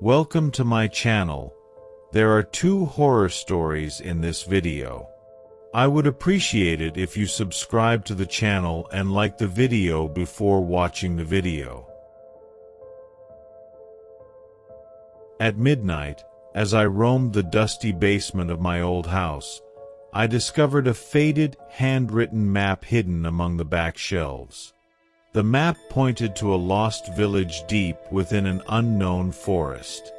Welcome to my channel. There are 2 horror stories in this video. I would appreciate it if you subscribe to the channel and like the video before watching the video. At midnight, as I roamed the dusty basement of my old house, I discovered a faded, handwritten map hidden among the back shelves. The map pointed to a lost village deep within an unknown forest.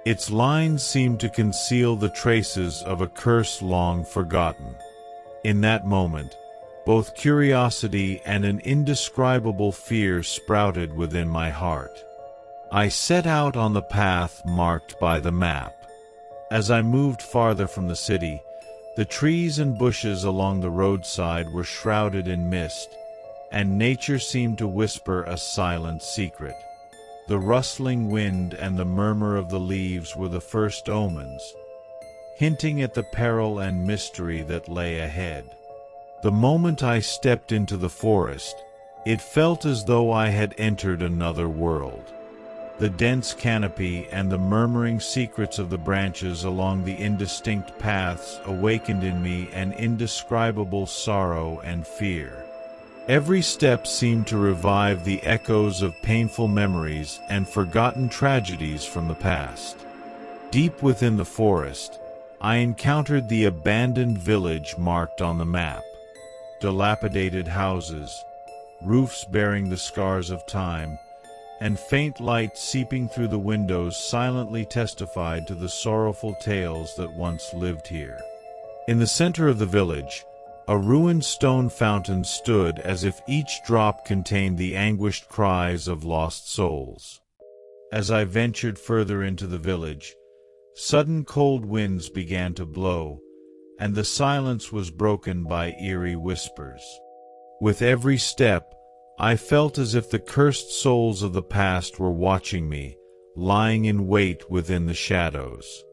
Its lines seemed to conceal the traces of a curse long forgotten. In that moment, both curiosity and an indescribable fear sprouted within my heart. I set out on the path marked by the map. As I moved farther from the city, the trees and bushes along the roadside were shrouded in mist, and nature seemed to whisper a silent secret. The rustling wind and the murmur of the leaves were the first omens, hinting at the peril and mystery that lay ahead. The moment I stepped into the forest, it felt as though I had entered another world. The dense canopy and the murmuring secrets of the branches along the indistinct paths awakened in me an indescribable sorrow and fear. Every step seemed to revive the echoes of painful memories and forgotten tragedies from the past. Deep within the forest, I encountered the abandoned village marked on the map. Dilapidated houses, roofs bearing the scars of time, and faint light seeping through the windows silently testified to the sorrowful tales that once lived here. In the center of the village, a ruined stone fountain stood as if each drop contained the anguished cries of lost souls. As I ventured further into the village, sudden cold winds began to blow, and the silence was broken by eerie whispers. With every step, I felt as if the cursed souls of the past were watching me, lying in wait within the shadows.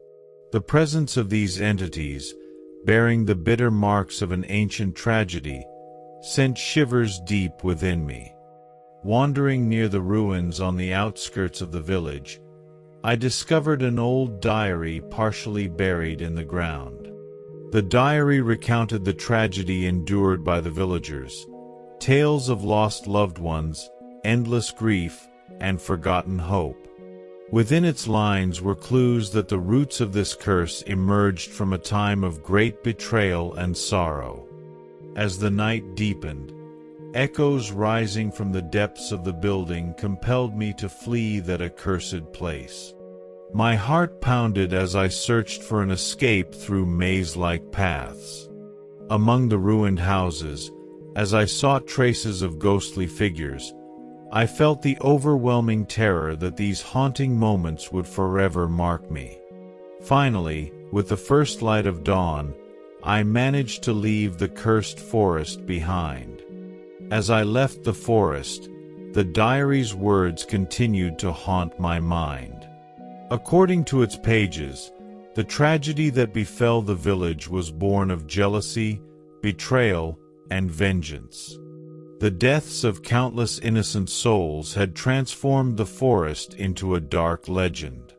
The presence of these entities, bearing the bitter marks of an ancient tragedy, sent shivers deep within me. Wandering near the ruins on the outskirts of the village, I discovered an old diary partially buried in the ground. The diary recounted the tragedy endured by the villagers, tales of lost loved ones, endless grief, and forgotten hope. Within its lines were clues that the roots of this curse emerged from a time of great betrayal and sorrow. As the night deepened, echoes rising from the depths of the building compelled me to flee that accursed place. My heart pounded as I searched for an escape through maze-like paths. Among the ruined houses, as I sought traces of ghostly figures, I felt the overwhelming terror that these haunting moments would forever mark me. Finally, with the first light of dawn, I managed to leave the cursed forest behind. As I left the forest, the diary's words continued to haunt my mind. According to its pages, the tragedy that befell the village was born of jealousy, betrayal, and vengeance. The deaths of countless innocent souls had transformed the forest into a dark legend.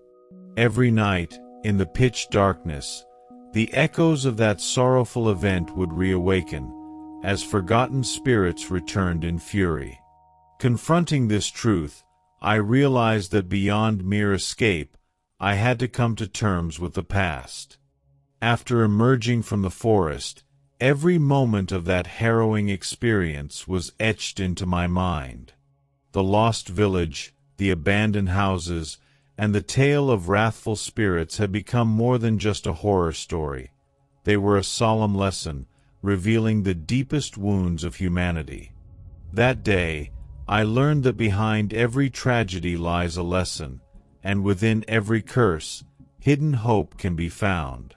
Every night, in the pitch darkness, the echoes of that sorrowful event would reawaken, as forgotten spirits returned in fury. Confronting this truth, I realized that beyond mere escape, I had to come to terms with the past. After emerging from the forest, every moment of that harrowing experience was etched into my mind. The lost village, the abandoned houses, and the tale of wrathful spirits had become more than just a horror story. They were a solemn lesson, revealing the deepest wounds of humanity. That day, I learned that behind every tragedy lies a lesson, and within every curse, hidden hope can be found.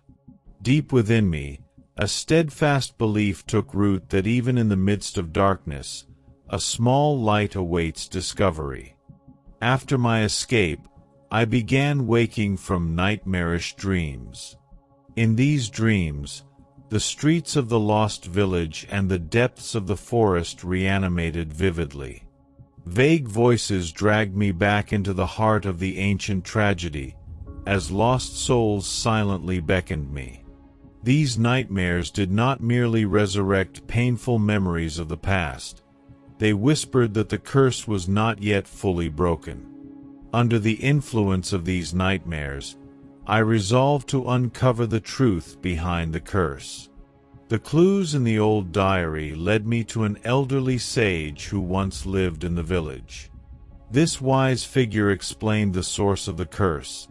Deep within me, a steadfast belief took root that even in the midst of darkness, a small light awaits discovery. After my escape, I began waking from nightmarish dreams. In these dreams, the streets of the lost village and the depths of the forest reanimated vividly. Vague voices dragged me back into the heart of the ancient tragedy, as lost souls silently beckoned me. These nightmares did not merely resurrect painful memories of the past. They whispered that the curse was not yet fully broken. Under the influence of these nightmares, I resolved to uncover the truth behind the curse. The clues in the old diary led me to an elderly sage who once lived in the village. This wise figure explained the source of the curse,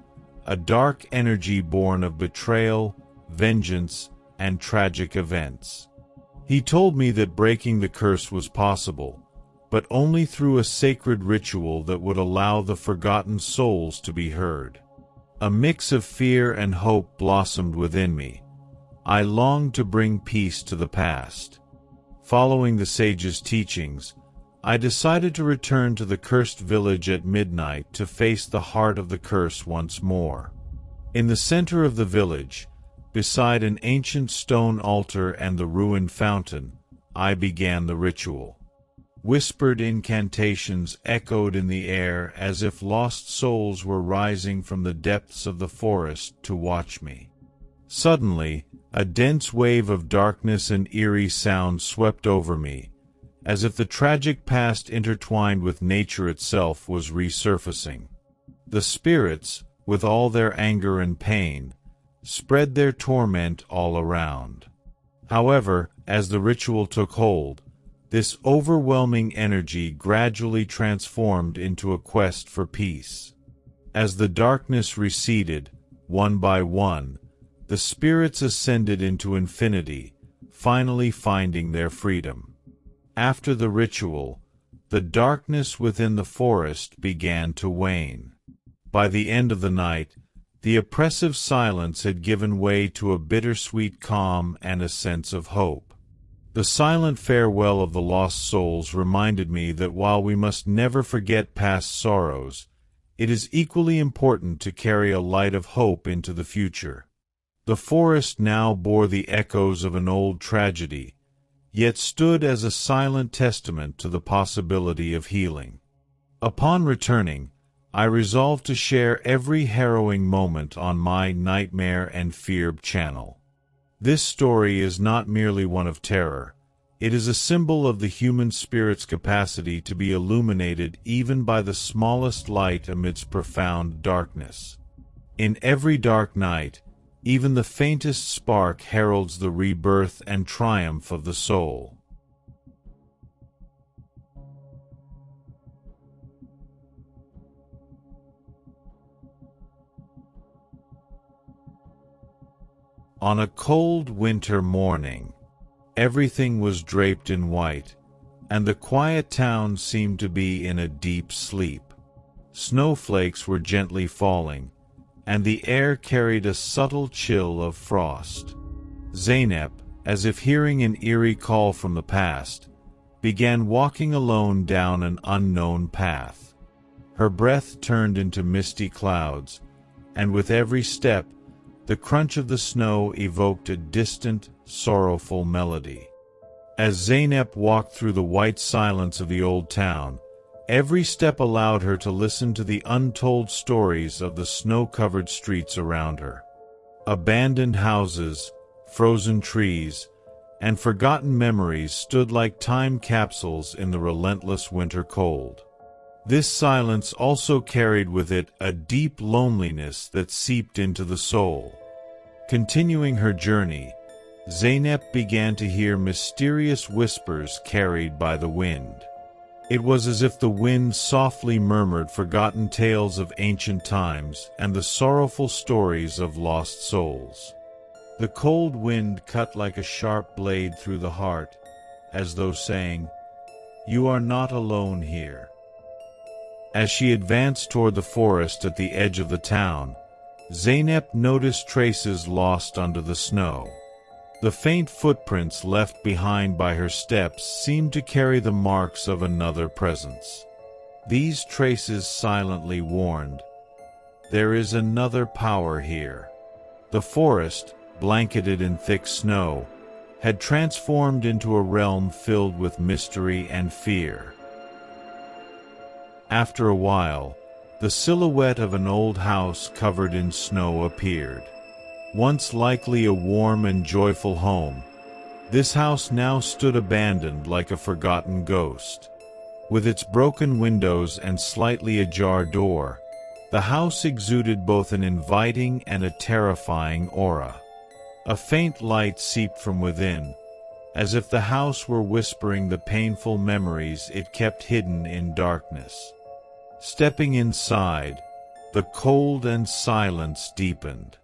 a dark energy born of betrayal, vengeance, and tragic events. He told me that breaking the curse was possible, but only through a sacred ritual that would allow the forgotten souls to be heard. A mix of fear and hope blossomed within me. I longed to bring peace to the past. Following the sage's teachings, I decided to return to the cursed village at midnight to face the heart of the curse once more. In the center of the village, beside an ancient stone altar and the ruined fountain, I began the ritual. Whispered incantations echoed in the air as if lost souls were rising from the depths of the forest to watch me. Suddenly, a dense wave of darkness and eerie sound swept over me, as if the tragic past intertwined with nature itself was resurfacing. The spirits, with all their anger and pain, spread their torment all around. However, as the ritual took hold, this overwhelming energy gradually transformed into a quest for peace. As the darkness receded, one by one, the spirits ascended into infinity, finally finding their freedom. After the ritual, the darkness within the forest began to wane. By the end of the night, the oppressive silence had given way to a bittersweet calm and a sense of hope. The silent farewell of the lost souls reminded me that while we must never forget past sorrows, it is equally important to carry a light of hope into the future. The forest now bore the echoes of an old tragedy, yet stood as a silent testament to the possibility of healing. Upon returning, I resolved to share every harrowing moment on my Nightmare and Fear channel. This story is not merely one of terror. It is a symbol of the human spirit's capacity to be illuminated even by the smallest light amidst profound darkness. In every dark night, even the faintest spark heralds the rebirth and triumph of the soul. On a cold winter morning, everything was draped in white, and the quiet town seemed to be in a deep sleep. Snowflakes were gently falling, and the air carried a subtle chill of frost. Zeynep, as if hearing an eerie call from the past, began walking alone down an unknown path. Her breath turned into misty clouds, and with every step, the crunch of the snow evoked a distant, sorrowful melody. As Zeynep walked through the white silence of the old town, every step allowed her to listen to the untold stories of the snow-covered streets around her. Abandoned houses, frozen trees, and forgotten memories stood like time capsules in the relentless winter cold. This silence also carried with it a deep loneliness that seeped into the soul. Continuing her journey, Zeynep began to hear mysterious whispers carried by the wind. It was as if the wind softly murmured forgotten tales of ancient times and the sorrowful stories of lost souls. The cold wind cut like a sharp blade through the heart, as though saying, "You are not alone here." As she advanced toward the forest at the edge of the town, Zeynep noticed traces lost under the snow. The faint footprints left behind by her steps seemed to carry the marks of another presence. These traces silently warned, "There is another power here." The forest, blanketed in thick snow, had transformed into a realm filled with mystery and fear. After a while, the silhouette of an old house covered in snow appeared. Once likely a warm and joyful home, this house now stood abandoned like a forgotten ghost. With its broken windows and slightly ajar door, the house exuded both an inviting and a terrifying aura. A faint light seeped from within, as if the house were whispering the painful memories it kept hidden in darkness. Stepping inside, the cold and silence deepened.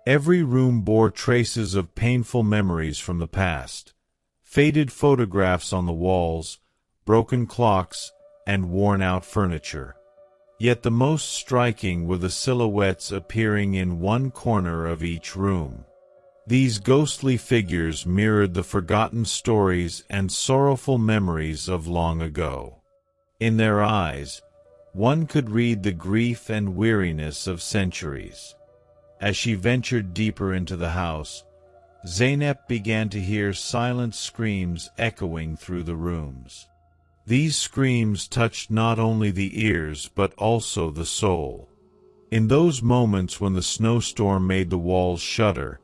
Every room bore traces of painful memories from the past, faded photographs on the walls, broken clocks, and worn-out furniture. Yet the most striking were the silhouettes appearing in one corner of each room. These ghostly figures mirrored the forgotten stories and sorrowful memories of long ago. In their eyes, one could read the grief and weariness of centuries. As she ventured deeper into the house, Zeynep began to hear silent screams echoing through the rooms. These screams touched not only the ears but also the soul. In those moments when the snowstorm made the walls shudder,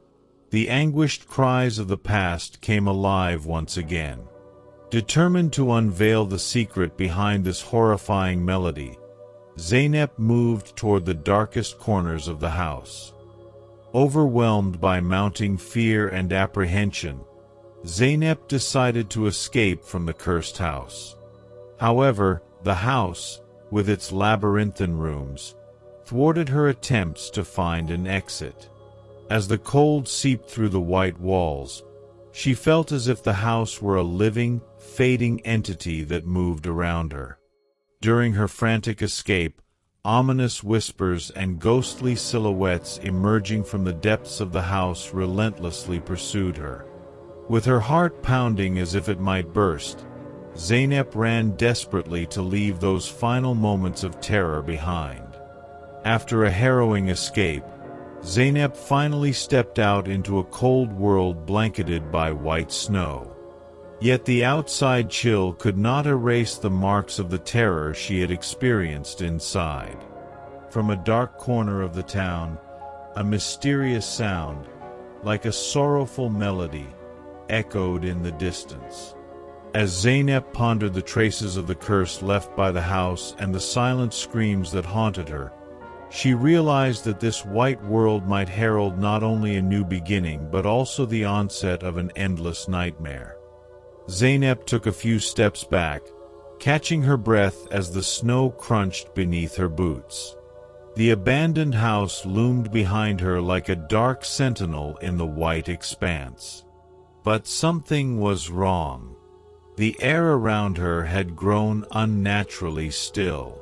the anguished cries of the past came alive once again. Determined to unveil the secret behind this horrifying melody, Zeynep moved toward the darkest corners of the house. Overwhelmed by mounting fear and apprehension, Zeynep decided to escape from the cursed house. However, the house, with its labyrinthine rooms, thwarted her attempts to find an exit. As the cold seeped through the white walls, she felt as if the house were a living, fading entity that moved around her. During her frantic escape, ominous whispers and ghostly silhouettes emerging from the depths of the house relentlessly pursued her. With her heart pounding as if it might burst, Zeynep ran desperately to leave those final moments of terror behind. After a harrowing escape, Zeynep finally stepped out into a cold world blanketed by white snow. Yet the outside chill could not erase the marks of the terror she had experienced inside. From a dark corner of the town, a mysterious sound, like a sorrowful melody, echoed in the distance. As Zeynep pondered the traces of the curse left by the house and the silent screams that haunted her, she realized that this white world might herald not only a new beginning but also the onset of an endless nightmare. Zeynep took a few steps back, catching her breath as the snow crunched beneath her boots. The abandoned house loomed behind her like a dark sentinel in the white expanse. But something was wrong. The air around her had grown unnaturally still.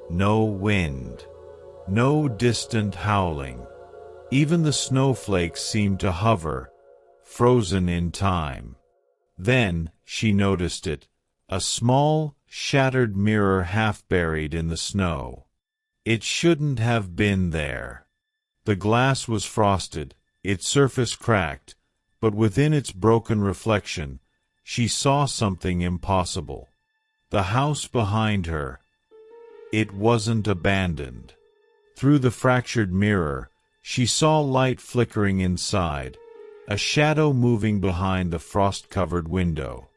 No wind. No distant howling. Even the snowflakes seemed to hover, frozen in time. Then she noticed it, a small, shattered mirror half buried in the snow. It shouldn't have been there. The glass was frosted, its surface cracked, but within its broken reflection, she saw something impossible. The house behind her. It wasn't abandoned. Through the fractured mirror, she saw light flickering inside, a shadow moving behind the frost-covered window.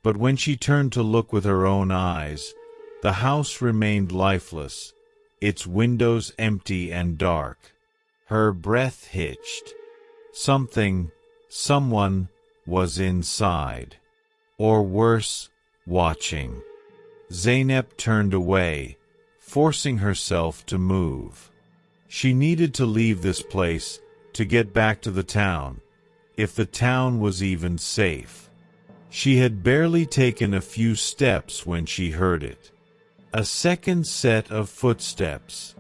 But when she turned to look with her own eyes, the house remained lifeless, its windows empty and dark. Her breath hitched. Someone was inside. Or worse, watching. Zeynep turned away, forcing herself to move. She needed to leave this place, to get back to the town, if the town was even safe. She had barely taken a few steps when she heard it. A second set of footsteps.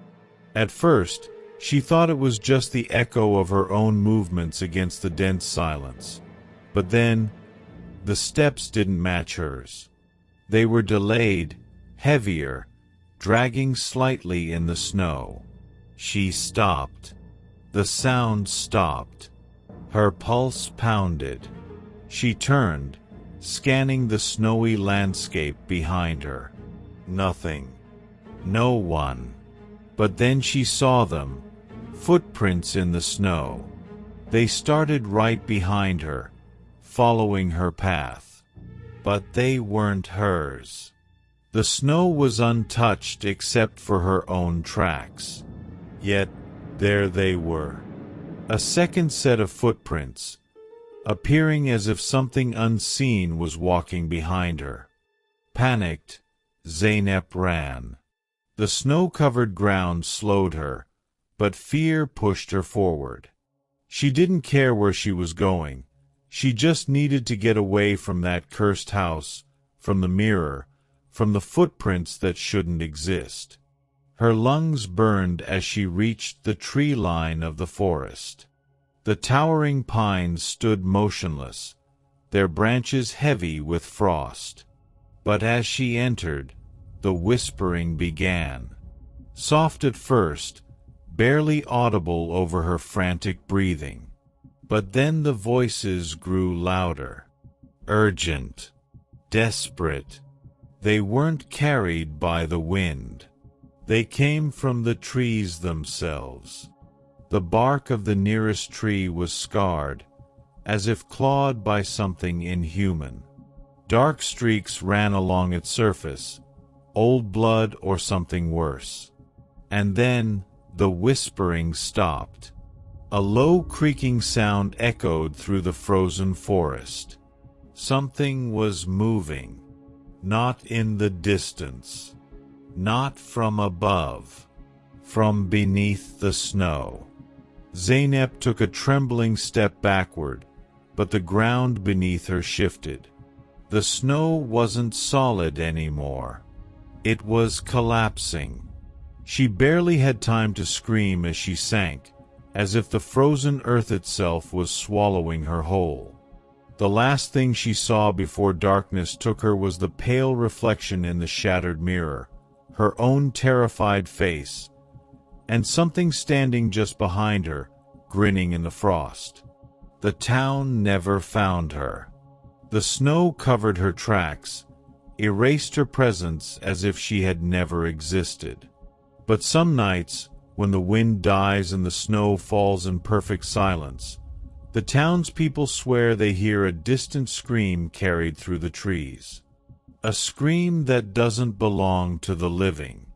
At first, she thought it was just the echo of her own movements against the dense silence. But then, the steps didn't match hers. They were delayed, heavier, dragging slightly in the snow. She stopped. The sound stopped. Her pulse pounded. She turned, scanning the snowy landscape behind her. Nothing. No one. But then she saw them, footprints in the snow. They started right behind her, following her path. But they weren't hers. The snow was untouched except for her own tracks. Yet, there they were. A second set of footprints, appearing as if something unseen was walking behind her. Panicked, Zeynep ran. The snow-covered ground slowed her, but fear pushed her forward. She didn't care where she was going. She just needed to get away from that cursed house, from the mirror, from the footprints that shouldn't exist. Her lungs burned as she reached the tree line of the forest. The towering pines stood motionless, their branches heavy with frost. But as she entered, the whispering began. Soft at first, barely audible over her frantic breathing. But then the voices grew louder. Urgent. Desperate. They weren't carried by the wind. They came from the trees themselves. The bark of the nearest tree was scarred, as if clawed by something inhuman. Dark streaks ran along its surface, old blood or something worse. And then, the whispering stopped. A low creaking sound echoed through the frozen forest. Something was moving. Not in the distance. Not from above. From beneath the snow. Zeynep took a trembling step backward, but the ground beneath her shifted. The snow wasn't solid anymore. It was collapsing. She barely had time to scream as she sank, as if the frozen earth itself was swallowing her whole. The last thing she saw before darkness took her was the pale reflection in the shattered mirror, her own terrified face, and something standing just behind her, grinning in the frost. The town never found her. The snow covered her tracks, erased her presence as if she had never existed. But some nights, when the wind dies and the snow falls in perfect silence, the townspeople swear they hear a distant scream carried through the trees. A scream that doesn't belong to the living.